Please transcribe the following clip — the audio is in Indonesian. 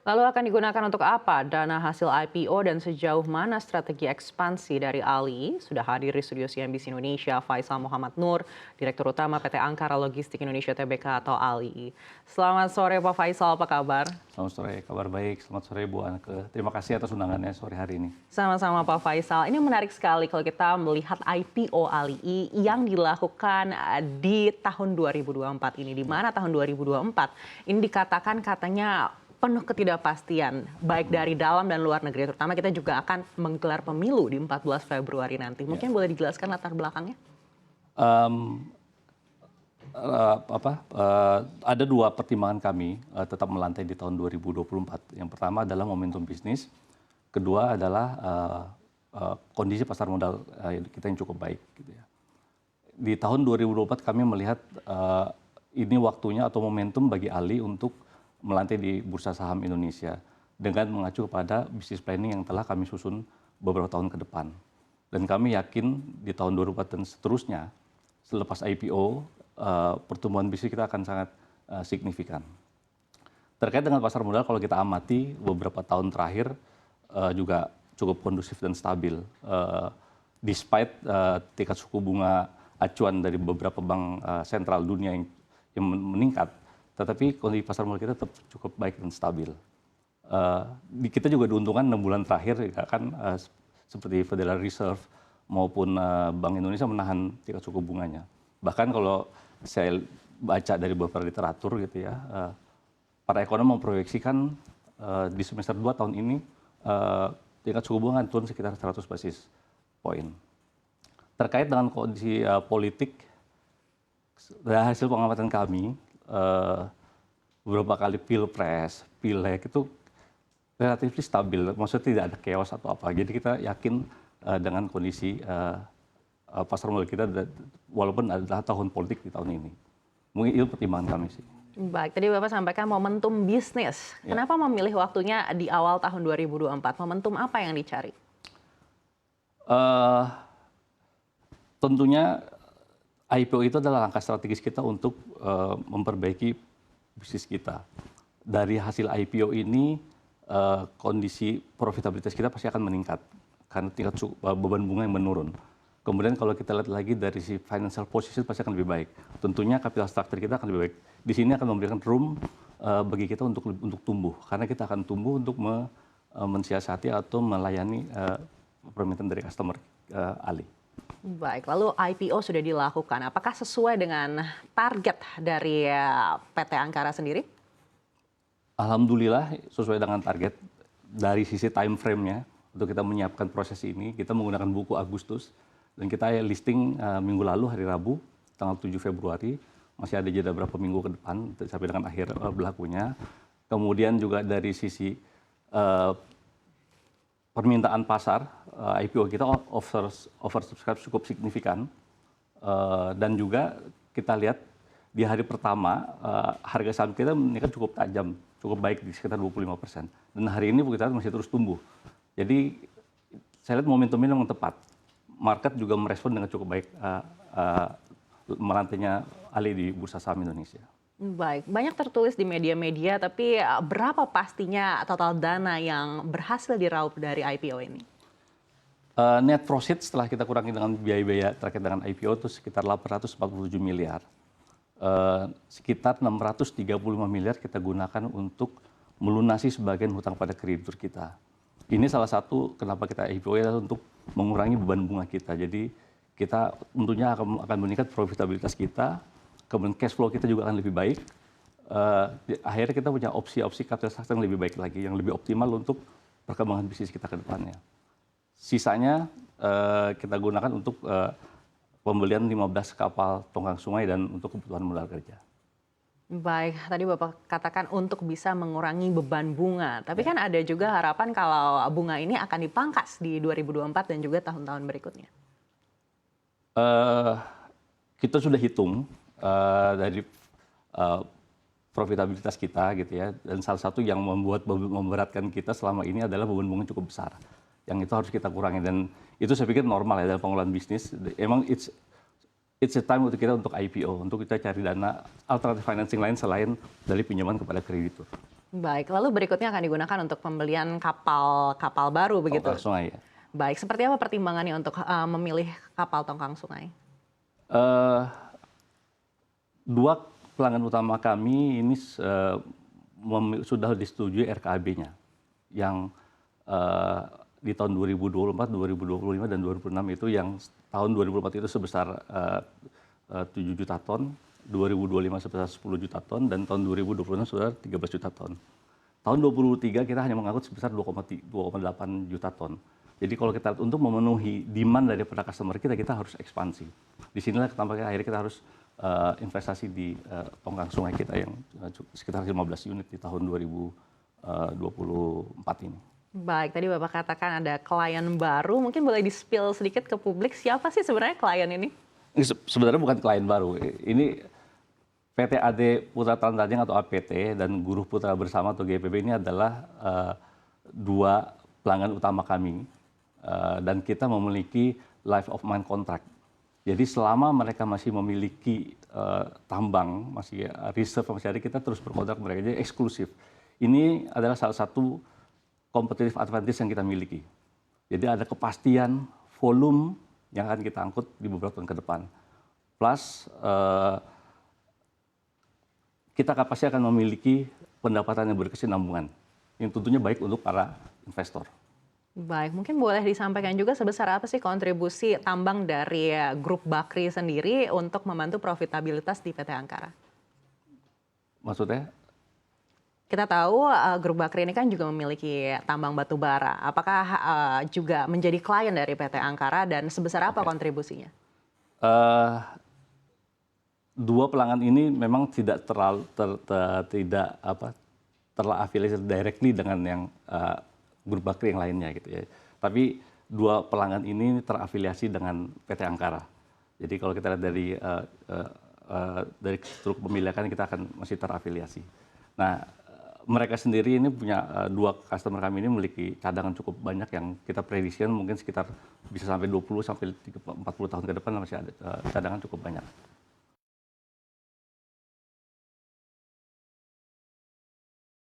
Lalu akan digunakan untuk apa dana hasil IPO dan sejauh mana strategi ekspansi dari Ali? Sudah hadir di studio CNBC Indonesia Faisal Muhammad Nur, Direktur Utama PT Angkara Logistik Indonesia Tbk atau ALI. Selamat sore Pak Faisal, apa kabar? Selamat sore, kabar baik. Selamat sore Bu Anke. Terima kasih atas undangannya sore hari ini. Sama-sama Pak Faisal. Ini menarik sekali kalau kita melihat IPO ALI yang dilakukan di tahun 2024 ini. Di mana tahun 2024 ini dikatakan katanya penuh ketidakpastian, baik dari dalam dan luar negeri. Terutama kita juga akan menggelar pemilu di 14 Februari nanti. Mungkin boleh dijelaskan latar belakangnya? Um, ada dua pertimbangan kami tetap melantai di tahun 2024. Yang pertama adalah momentum bisnis, kedua adalah kondisi pasar modal kita yang cukup baik. Gitu ya. Di tahun 2024 kami melihat ini waktunya atau momentum bagi Ali untuk melantai di bursa saham Indonesia dengan mengacu kepada bisnis planning yang telah kami susun beberapa tahun ke depan. Dan kami yakin di tahun 2024 dan seterusnya, selepas IPO, pertumbuhan bisnis kita akan sangat signifikan. Terkait dengan pasar modal, kalau kita amati beberapa tahun terakhir juga cukup kondusif dan stabil. Despite tingkat suku bunga acuan dari beberapa bank sentral dunia yang meningkat, tetapi kondisi pasar modal kita tetap cukup baik dan stabil. Kita juga diuntungkan 6 bulan terakhir ya kan seperti Federal Reserve maupun Bank Indonesia menahan tingkat suku bunganya. Bahkan kalau saya baca dari beberapa literatur gitu ya, para ekonom memproyeksikan di semester 2 tahun ini tingkat suku bunga turun sekitar 100 basis poin. Terkait dengan kondisi politik, dari hasil pengamatan kami, beberapa kali pilpres, pileg itu relatif stabil, maksudnya tidak ada chaos atau apa. Jadi kita yakin dengan kondisi pasar modal kita, walaupun adalah tahun politik di tahun ini. Mungkin itu pertimbangan kami sih. Baik, tadi Bapak sampaikan momentum bisnis. Ya. Kenapa memilih waktunya di awal tahun 2024? Momentum apa yang dicari? Tentunya IPO itu adalah langkah strategis kita untuk memperbaiki bisnis kita. Dari hasil IPO ini, kondisi profitabilitas kita pasti akan meningkat karena tingkat beban bunga yang menurun. Kemudian kalau kita lihat lagi dari si financial position pasti akan lebih baik. Tentunya capital structure kita akan lebih baik. Di sini akan memberikan room bagi kita untuk tumbuh, karena kita akan tumbuh untuk mensiasati atau melayani permintaan dari customer Ali. Baik, lalu IPO sudah dilakukan. Apakah sesuai dengan target dari PT Angkara sendiri? Alhamdulillah sesuai dengan target. Dari sisi time frame-nya, untuk kita menyiapkan proses ini, kita menggunakan buku Agustus. Dan kita listing minggu lalu, hari Rabu, tanggal 7 Februari. Masih ada jeda berapa minggu ke depan, sampai dengan akhir berlakunya. Kemudian juga dari sisi permintaan pasar, IPO kita oversubscribe cukup signifikan. Dan juga kita lihat di hari pertama, harga saham kita meningkat cukup tajam, cukup baik di sekitar 25%. Dan hari ini kita masih terus tumbuh. Jadi saya lihat momentumnya memang tepat. Market juga merespon dengan cukup baik merantainya Ali di bursa saham Indonesia. Baik, banyak tertulis di media-media, tapi berapa pastinya total dana yang berhasil diraup dari IPO ini? Net profit setelah kita kurangi dengan biaya-biaya terkait dengan IPO itu sekitar 847 miliar. Sekitar 635 miliar kita gunakan untuk melunasi sebagian hutang pada kreditur kita. Ini salah satu kenapa kita IPO adalah untuk mengurangi beban bunga kita. Jadi kita tentunya akan meningkat profitabilitas kita, kemudian cash flow kita juga akan lebih baik. Akhirnya kita punya opsi-opsi capital structure yang lebih baik lagi, yang lebih optimal untuk perkembangan bisnis kita ke depannya. Sisanya kita gunakan untuk pembelian 15 kapal tongkang sungai dan untuk kebutuhan modal kerja. Baik, tadi Bapak katakan untuk bisa mengurangi beban bunga. Tapi kan ada juga harapan kalau bunga ini akan dipangkas di 2024 dan juga tahun-tahun berikutnya. Kita sudah hitung dari profitabilitas kita gitu ya, dan salah satu yang memberatkan kita selama ini adalah beban bunga cukup besar. Yang itu harus kita kurangi, dan itu saya pikir normal ya dalam pengelolaan bisnis. Emang it's a time untuk kita untuk IPO, untuk kita cari dana alternatif financing lain selain dari pinjaman kepada kreditur. Baik, lalu berikutnya akan digunakan untuk pembelian kapal baru begitu. Tongkang sungai ya. Baik, seperti apa pertimbangannya untuk memilih kapal tongkang sungai? Eh, Dua pelanggan utama kami ini sudah disetujui RKAB-nya yang di tahun 2024, 2025, dan 2026 itu yang tahun 2004 itu sebesar 7 juta ton, 2025 sebesar 10 juta ton, dan tahun 2026 sebesar 13 juta ton. Tahun 2023 kita hanya mengangkut sebesar 2,8 juta ton. Jadi kalau kita untuk memenuhi demand daripada customer kita, kita harus ekspansi. Disinilah tampaknya akhirnya kita harus investasi di tongkang sungai kita yang sekitar 15 unit di tahun 2024 ini. Baik, tadi Bapak katakan ada klien baru, mungkin boleh di-spill sedikit ke publik, siapa sih sebenarnya klien ini? Sebenarnya bukan klien baru. Ini PT AD Putra Transtajang atau APT dan Guruh Putra Bersama atau GPB ini adalah dua pelanggan utama kami. Dan kita memiliki life of mine contract. Jadi selama mereka masih memiliki tambang, masih reserve, masih ada, kita terus berkontrak mereka. Jadi eksklusif. Ini adalah salah satu competitive advantage yang kita miliki. Jadi ada kepastian volume yang akan kita angkut di beberapa tahun ke depan. Plus kita pasti akan memiliki pendapatan yang berkesinambungan. Yang tentunya baik untuk para investor. Baik, mungkin boleh disampaikan juga sebesar apa sih kontribusi tambang dari Grup Bakri sendiri untuk membantu profitabilitas di PT Angkara? Maksudnya? Kita tahu Grup Bakri ini kan juga memiliki tambang batu bara. Apakah juga menjadi klien dari PT Angkara dan sebesar apa kontribusinya? Dua pelanggan ini memang tidak terafiliasi directly dengan yang Grup Bakri yang lainnya gitu ya. Tapi dua pelanggan ini terafiliasi dengan PT Angkara. Jadi kalau kita lihat dari struktur pemilikan kita akan masih terafiliasi. Nah, mereka sendiri ini punya dua customer kami ini memiliki cadangan cukup banyak yang kita prediksikan mungkin sekitar bisa sampai 20 sampai 40 tahun ke depan masih ada cadangan cukup banyak.